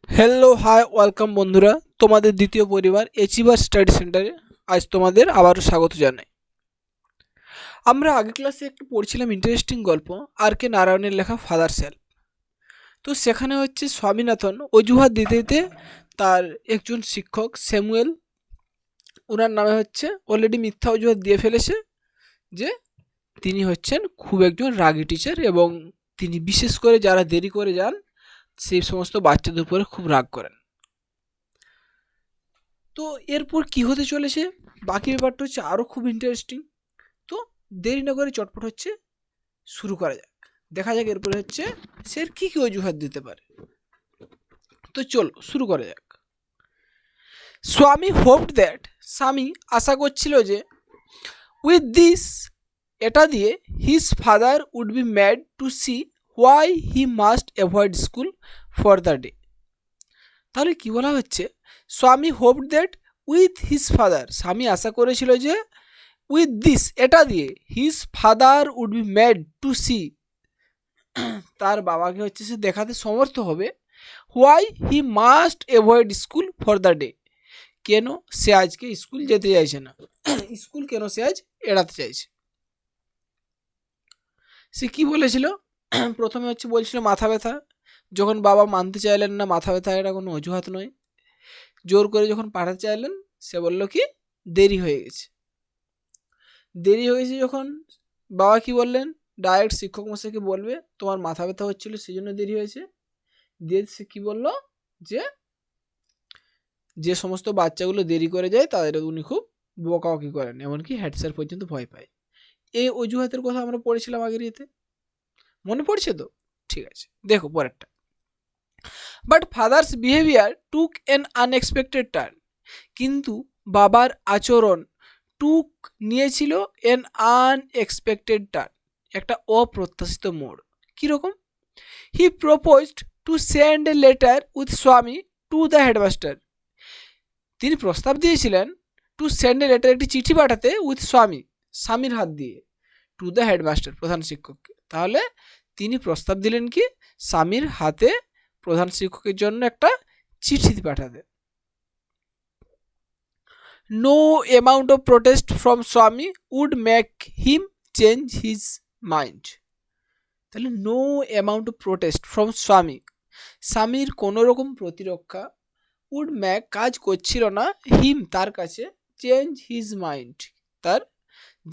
Hello hi welcome বন্ধুরা, তোমাদের দ্বিতীয় পরিবার অ্যাচিভার স্টাডি সেন্টারে আজ তোমাদের আবারও স্বাগত জানাই। আমরা আগের ক্লাসে একটু পড়ছিলাম ইন্টারেস্টিং গল্প আর কে নারায়ণের লেখা ফাদার সেলফ। তো সেখানে হচ্ছে স্বামীনাথন অজুহাত দিতে দিতে তার একজন শিক্ষক স্যামুয়েল, ওনার নামে হচ্ছে অলরেডি মিথ্যা অজুহাত দিয়ে ফেলেছে যে তিনি হচ্ছেন খুব একজন রাগী টিচার এবং তিনি বিশেষ করে যারা দেরি করে যান সেই সমস্ত বাচ্চাদের উপরে খুব রাগ করেন। তো এরপর কি হতে চলেছে বাকি ব্যাপারটা হচ্ছে আরও খুব ইন্টারেস্টিং। তো দেরি না করে চটপট হচ্ছে শুরু করা যাক, দেখা যাক এরপরে হচ্ছে সে কী কী অজুহাত দিতে পারে। তো চলো শুরু করা যাক। স্বামী হোপড দ্যাট, স্বামী আশা করছিল যে উইথ দিস, এটা দিয়ে his father would be mad to see why he must avoid school for the day. তাহলে কি বলা হচ্ছে, Swami hoped that with his father, Swami আশা করেছিল যে উইথ দিস, এটা দিয়ে his father would be made to see, তার বাবাকে হচ্ছে সে দেখাতে সমর্থ হবে why he must avoid school for the day, কেন সে আজকে স্কুল যেতে চাইছে না, স্কুল কেন সে আজ এড়াতে চাইছে। সে কি বলেছিল, প্রথমে হচ্ছে বলছিল মাথা ব্যথা, যখন বাবা মানতে চাইলেন না মাথা ব্যথা এটা কোনো অজুহাত নয়, জোর করে যখন পাঠাতে চাইলেন সে বলল কি দেরি হয়ে গেছে। দেরি হয়েছে যখন বাবা কি বললেন, ডাইরেক্ট শিক্ষক মশাইকে বলবে তোমার মাথা ব্যথা হচ্ছিল সেই জন্য দেরি হয়েছে। দিয়ে সে কী বললো যে যে সমস্ত বাচ্চাগুলো দেরি করে যায় তাদের উনি খুব বকাবকি করেন, এমনকি হেড স্যার পর্যন্ত ভয় পায়। এই অজুহাতের কথা আমরা পড়েছিলাম আগের ইয়েতে, মনে পড়ছে তো? ঠিক আছে, দেখো পরেরটা। But father's behaviour took an unexpected turn, কিন্তু বাবার আচরণ টুক নিয়েছিল এন আনএক্সপেক্টেড টার্ন, একটা অপ্রত্যাশিত মোড়। কীরকম? He proposed to send a letter with স্বামী টু দ্য হেডমাস্টার, তিনি প্রস্তাব দিয়েছিলেন টু সেন্ড এ লেটার, একটি চিঠি পাঠাতে উইথ স্বামী, স্বামীর হাত দিয়ে, টু দ্য হেডমাস্টার, প্রধান শিক্ষককে। তাহলে তিনি প্রস্তাব দিলেন কি স্বামীর হাতে প্রধান শিক্ষকের জন্য একটা চিঠি পাঠাতে। No amount of protest from Swami would make him change his mind. তাহলে no amount of protest from Swami, স্বামীর কোনো রকম প্রতিরক্ষা উড ম্যাক কাজ করছিল না হিম তার কাছে, চেঞ্জ হিজ মাইন্ড, তার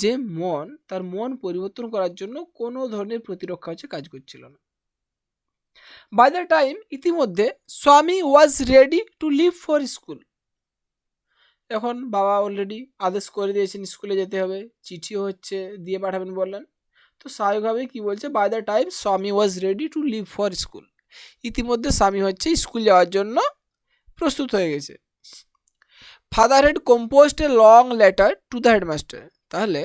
যে মন, তার মন পরিবর্তন করার জন্য কোনো ধরনের প্রতিরক্ষা হচ্ছে কাজ করছিল না। বাই দ্য টাইম, ইতিমধ্যে Swami was ready to leave for school, এখন বাবা অলরেডি আদেশ করে দিয়েছেন স্কুলে যেতে হবে, চিঠিও হচ্ছে দিয়ে পাঠাবেন বললেন। তো স্বাভাবিকভাবেই কী বলছে, by the time Swami was ready to leave for school, ইতিমধ্যে স্বামী হচ্ছে স্কুল যাওয়ার জন্য প্রস্তুত হয়ে গেছে। Father had composed a long letter to the headmaster, তাহলে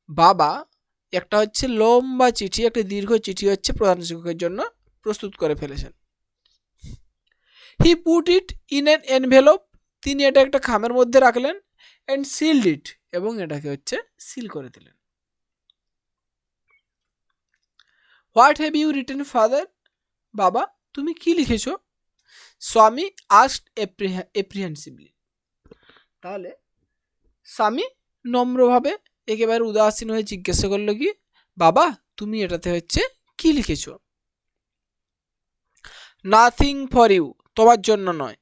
বাবা একটা হচ্ছে লম্বা চিঠি, একটা দীর্ঘ চিঠি হচ্ছে প্রধান শিক্ষকের জন্য প্রস্তুত করে ফেলেছেন। He put it in an envelope, তিনি এটা একটা খামের মধ্যে রাখলেন, অ্যান্ড সিলড ইট, এবং এটাকে হচ্ছে সিল করে দিলেন। What have you written father, বাবা তুমি কি লিখেছো? স্বামী আস্কড এপ্রিহেন্সিভলি, তাহলে স্বামী নম্রভাবে একেবারে উদাসীন হয়ে জিজ্ঞাসা করলো কি বাবা তুমি এটাতে হচ্ছে কি লিখেছো? নাথিং ফর ইউ, তোমার জন্য নয়,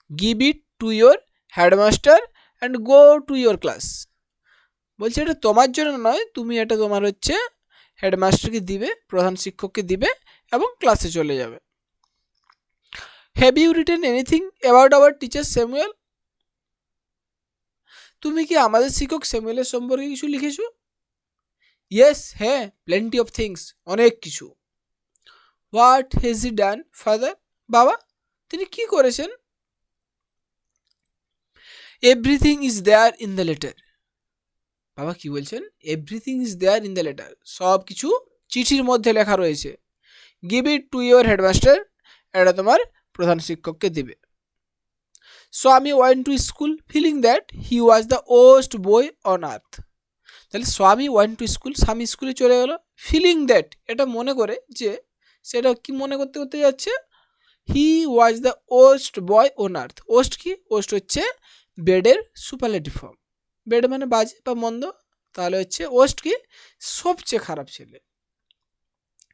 give it to your headmaster and go to your class, বলছে এটা তোমার জন্য নয়, তুমি এটা তোমার হচ্ছে হেডমাস্টারকে দিবে, প্রধান শিক্ষককে দিবে এবং ক্লাসে চলে যাবে। Have you written anything about our teacher Samuel, তুমি কি আমাদের শিক্ষক স্যামুয়েলের সম্পর্কে কিছু লিখেছো? ইয়েস, হ্যাঁ, প্লেন্টি অফ থিংস, অনেক কিছু। What has he done father, বাবা তিনি কি করেছেন? Everything is there in the letter, বাবা কি বলছেন, everything is there in the letter, সব কিছু চিঠির মধ্যে লেখা রয়েছে। Give it to your headmaster, এটা তোমার প্রধান শিক্ষককে দিবে। Swami went to school feeling that he was the worst boy on earth, তাহলে স্বামী ওয়েন্ট টু স্কুল, স্বামী স্কুলে চলে গেল, ফিলিং দ্যাট এটা মনে করে যে, সেটা কি মনে করতে করতে যাচ্ছে, he was the worst boy on earth. Worst কি? ওস্ট হচ্ছে বেডের সুপারলেটিভ ফর্ম। বেড মানে বাজে বা মন্দ, তাহলে হচ্ছে ওস্ট কি? সবচেয়ে খারাপ ছেলে।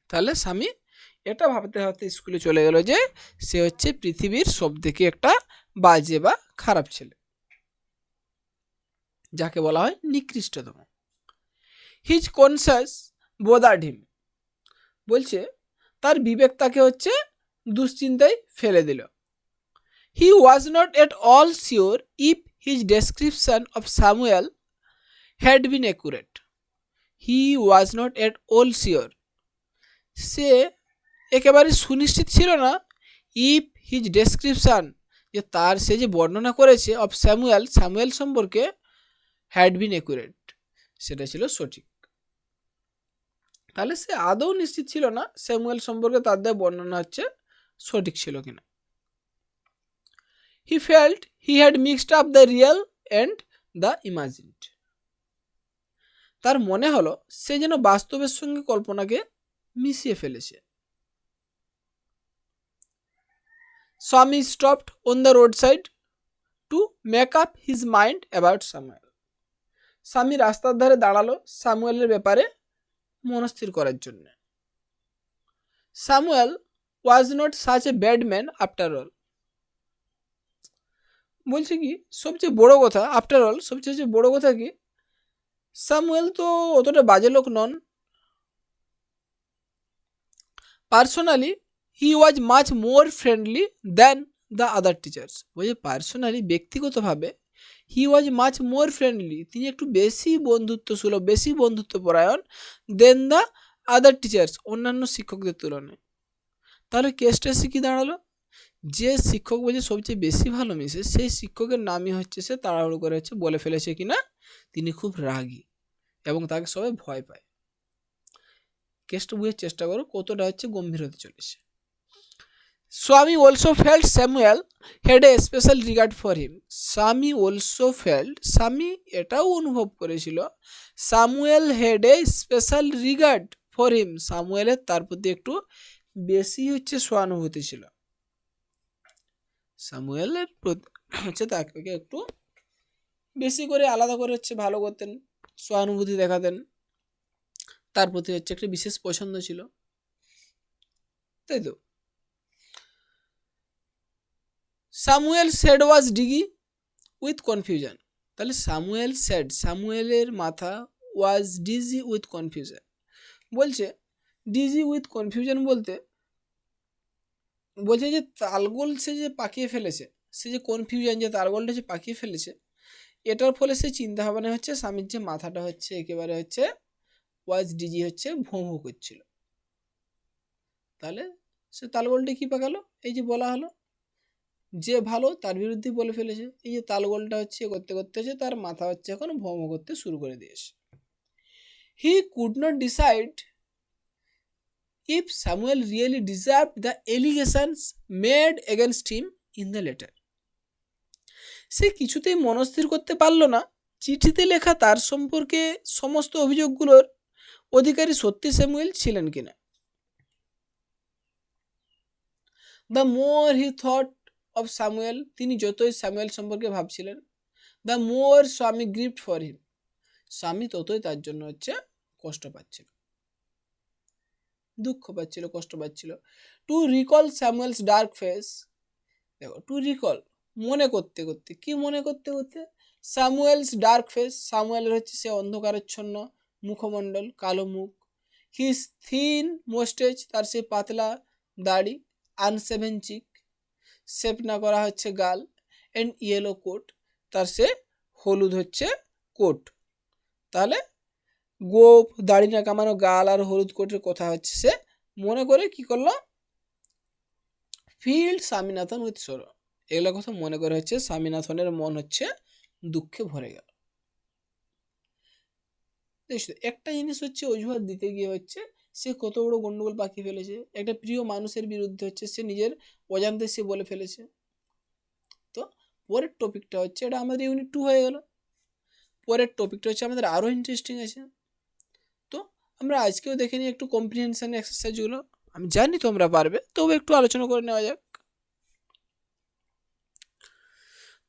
তাহলে স্বামী এটা ভাবতে ভাবতে স্কুলে চলে গেল যে সে হচ্ছে পৃথিবীর সব থেকে একটা বাজে বা খারাপ ছেলে, যাকে বলা হয় নিকৃষ্টতম। হিজ কনসাস বোদার্ড হিম, বলছে তার বিবেক তাকে হচ্ছে দুশ্চিন্তায় ফেলে দিল। He was not at all sure if his description of Samuel had been accurate. He was not at all sure, সে একেবারে সুনিশ্চিত ছিল না ইফ হিজ ডেসক্রিপশান, যে তার সে যে বর্ণনা করেছে অফ স্যামুয়েল, স্যামুয়েল সম্পর্কে, হ্যাড বিন অ্যাকুরেট, সেটা ছিল সঠিক। তাহলে সে আদৌ নিশ্চিত ছিল না স্যামুয়েল সম্পর্কে তার দেওয়া বর্ণনা হচ্ছে সঠিক ছিল কিনা। He felt he had mixed up the real and the imagined, তার মনে হলো সে যেন বাস্তবের সঙ্গে কল্পনাকে মিশিয়ে ফেলেছে। স্বামী stopped on the road side to make up his mind about Samuel, স্বামী রাস্তার ধারে দাঁড়ালো স্যামুয়েলের ব্যাপারে মনস্থির করার জন্য। Samuel was not such a bad man after all, বলছে কি সবচেয়ে বড় কথা, আফটার অল সবচেয়ে বড় কথা কি, স্যামুয়েল তো অতটা বাজে লোক নন। Personally he was much more friendly than the other teachers, বলছে পার্সোনালি ব্যক্তিগতভাবে he was much more friendly, তিনি একটু বেশি বন্ধুত্ব সুলভ, বেশি বন্ধুত্বপরায়ণ দেন দ্য আদার টিচার্স, অন্যান্য শিক্ষকদের তুলনায়। তাহলে কেসটা সে কী দাঁড়ালো, যে শিক্ষক বলছে সবচেয়ে বেশি ভালো মিশে, সেই শিক্ষকের নামই হচ্ছে সে তাড়াহুড়ো করে হচ্ছে বলে ফেলেছে কিনা তিনি খুব রাগী এবং তাকে সবাই ভয় পায়। কেসটা বুঝার চেষ্টা করো কতটা হচ্ছে গম্ভীর হতে চলেছে। Swami also felt Samuel had a special regard for him, Swami also felt, Swami এটাও অনুভব করেছিল Samuel had a special regard for him, স্যামুয়েলের তার প্রতি একটু বেশি হচ্ছে সহানুভূতি ছিল। স্যামুয়েলের হচ্ছে তাকে একটু বেশি করে আলাদা করে হচ্ছে ভালো করতেন, সহানুভূতি দেখাতেন, তার প্রতি হচ্ছে একটা বিশেষ পছন্দ ছিল, তাই তো। Samuel said was dizzy with confusion, তাহলে স্যামুয়েল সেড, স্যামুয়েলের মাথা ওয়াজ ডিজি উইথ কনফিউশন, বলছে ডিজি উইথ কনফিউশন বলতে বলছে যে তালগোল সে যে পাকিয়ে ফেলেছে, সে যে কনফিউশন, যে তালগোলটা যে পাকিয়ে ফেলেছে, এটার ফলে সে চিন্তা ভাবনা হচ্ছে স্বামীর যে মাথাটা হচ্ছে একেবারে হচ্ছে ওয়াজ ডিজি হচ্ছে ভোঁ ভোঁ করছিল। তাহলে সে তালগোলটা কি পাকালো, এই যে বলা হলো যে ভালো তার বিরুদ্ধে বলে ফেলেছে, এই যে তালগোলটা হচ্ছে করতে করতে হচ্ছে তার মাথা হচ্ছে এখন ভোঁ ভোঁ করতে শুরু করে দিয়েছে। He could not decide if Samuel really deserved the allegations made against him in the letter, সে কিছুতেই মনস্থির করতে পারল না চিঠিতে লেখা তার সম্পর্কে সমস্ত অভিযোগগুলোর অধিকারী সত্যি স্যামুয়েল ছিলেন কিনা। The more he thought of Samuel, তিনি যতই স্যামুয়েল সম্পর্কে ভাবছিলেন, দ্য মোর স্বামী গ্রিভড ফর হিম, স্বামী ততই তার জন্য হচ্ছে কষ্ট পাচ্ছিল, দুঃখ পাচ্ছিল, কষ্ট পাচ্ছিল। To recall Samuel's dark face, দেখো টু রিকল মনে করতে করতে, কি মনে করতে করতে, স্যামুয়েলস ডার্ক ফেস, স্যামুয়েলের হচ্ছে সে অন্ধকারাচ্ছন্ন মুখমণ্ডল, কালো মুখ, হিজ থিন মোস্টেজ, তার সে পাতলা দাড়ি, আনসেভেন চিক, শেপ না করা হচ্ছে গাল, অ্যান্ড ইয়েলো কোট, তার সে হলুদ হচ্ছে কোট। তাহলে গোপ, দাড়ি না কামানো গাল আর হলুদ কোটের কথা হচ্ছে সে মনে করে কি করলো, ফিল্ড স্বামীনাথন উইথ সরো, এগুলো কথা মনে করে হচ্ছে স্বামীনাথনের মন হচ্ছে দুঃখে ভরে গেল। দেখছো একটা জিনিস হচ্ছে অজুহাত দিতে গিয়ে হচ্ছে সে কত বড় গন্ডগোল পাকিয়ে ফেলেছে, একটা প্রিয় মানুষের বিরুদ্ধে হচ্ছে সে নিজের অজান্তে সে বলে ফেলেছে। তো পরের টপিকটা হচ্ছে, এটা আমাদের ইউনিট 2 হয়ে গেল, পরের টপিকটা হচ্ছে আমাদের আরও ইন্টারেস্টিং আছে। তো আমরা আজকেও দেখে নিই একটু কম্প্রিহেনশন এক্সারসাইজগুলো, আমি জানি তোমরা পারবে, তবে একটু আলোচনা করে নেওয়া যাক।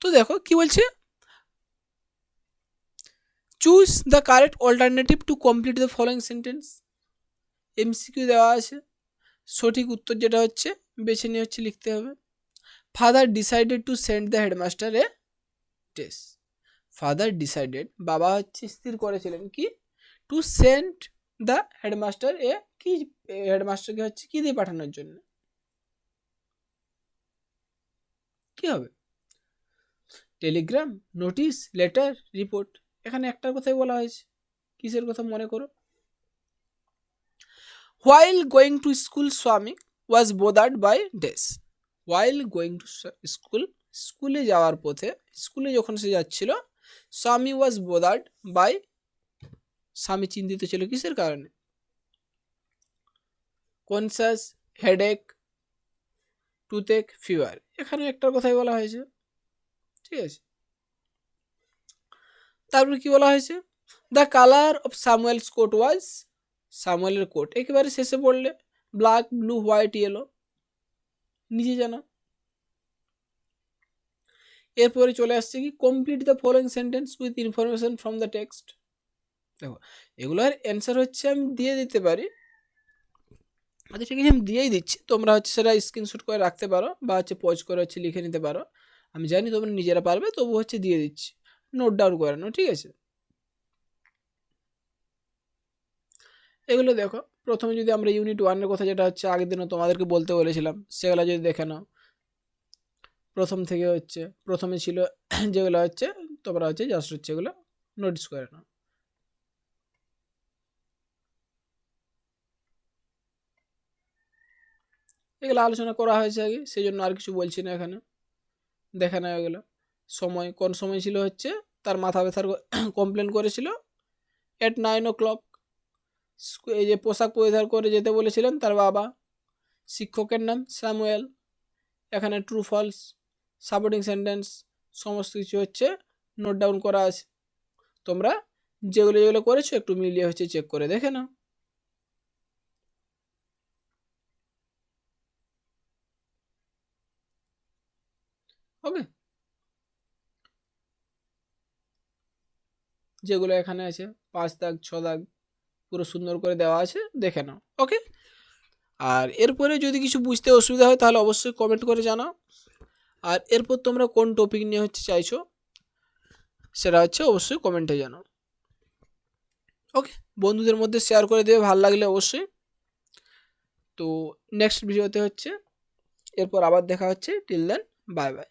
তো দেখো কি বলছে, choose the correct alternative to complete the following sentence. MCQ দেওয়া আছে, সঠিক উত্তর যেটা হচ্ছে বেছে নিয়ে হচ্ছে লিখতে হবে। Father decided to send the headmaster A test. Father decided, বাবা হচ্ছে স্থির করেছিলেন কি, টু সেন্ড দ্য হেডমাস্টার এ, কি হেডমাস্টারকে হচ্ছে কি দিয়ে পাঠানোর জন্য, কি হবে, টেলিগ্রাম, নোটিশ, লেটার, রিপোর্ট। এখানে একটার কথাই বলা হয়েছে, কিসের কথা মনে করো। While going to school Swami was bothered by days. While going to school, স্কুলে যাওয়ার পথে, স্কুলে যখন সে যাচ্ছিল, স্বামী ওয়াজ বোদার্ড বাই, স্বামী চিন্তিত ছিল কিসের কারণে, কনসাস, হেডেক, টুথেক, ফিভার। এখানে একটার কথাই বলা হয়েছে, ঠিক আছে। তারপরে কি বলা হয়েছে, the colour of Samuel's coat was, সামুয়েলের কোট একেবারে শেষে পড়লে ব্ল্যাক, ব্লু, হোয়াইট, ইয়েলো, নিজে জানো। এরপরে চলে আসছে কি, complete the following sentence with information from the text. দেখো এগুলোর অ্যান্সার হচ্ছে আমি দিয়ে দিতে পারি, আচ্ছা ঠিক আছে আমি দিয়েই দিচ্ছি, তোমরা হচ্ছে সেটা স্ক্রিনশট করে রাখতে পারো বা হচ্ছে পজ করে হচ্ছে লিখে নিতে পারো। আমি জানি তোমরা নিজেরা পারবে, তবু হচ্ছে দিয়ে দিচ্ছি, নোট ডাউন করে নাও, ঠিক আছে। এগুলো দেখো, প্রথমে যদি আমরা ইউনিট 1-এর কথা যেটা হচ্ছে আগের দিনও তোমাদেরকে বলতে বলেছিলাম, সেগুলো যদি দেখে নাও, প্রথম থেকে হচ্ছে প্রথমে ছিল যেগুলো হচ্ছে তোমরা হচ্ছে জাস্ট হচ্ছে এগুলো নোটিস করে নাও। এগুলো আলোচনা করা হয়েছে আগে, সেই জন্য আর কিছু বলছি না এখানে, দেখে নাও এগুলো। সময়, কোন সময় ছিল হচ্ছে তার মাথা ব্যথার কমপ্লেন করেছিল, এট 9 o'clock। এই যে পোশাক পরিধান করে যেতে বলেছিলেন তার বাবা, শিক্ষকের নাম স্যামুয়েল। এখানে ট্রু ফলস, সাপোর্টিং সেন্টেন্স সমস্ত কিছু হচ্ছে নোট ডাউন করা আছে, তোমরা যেগুলো যেগুলো করেছো একটু মিলিয়ে হচ্ছে চেক করে দেখে নাও। ওকে, যেগুলো এখানে আছে 5 দাগ 6 দাগ পুরো সুন্দর করে দেওয়া আছে, দেখে নাও। ওকে, আর এরপরে যদি কিছু বুঝতে অসুবিধা হয় তাহলে অবশ্যই কমেন্ট করে জানাও। আর এরপর তোমরা কোন টপিক নিয়ে হচ্ছে চাইছো সেটা হচ্ছে অবশ্যই কমেন্টে জানাও। ওকে, বন্ধুদের মধ্যে শেয়ার করে দেবে ভালো লাগলে অবশ্যই। তো নেক্সট ভিডিওতে হচ্ছে এরপর আবার দেখা হচ্ছে, টিল দেন বাই বাই।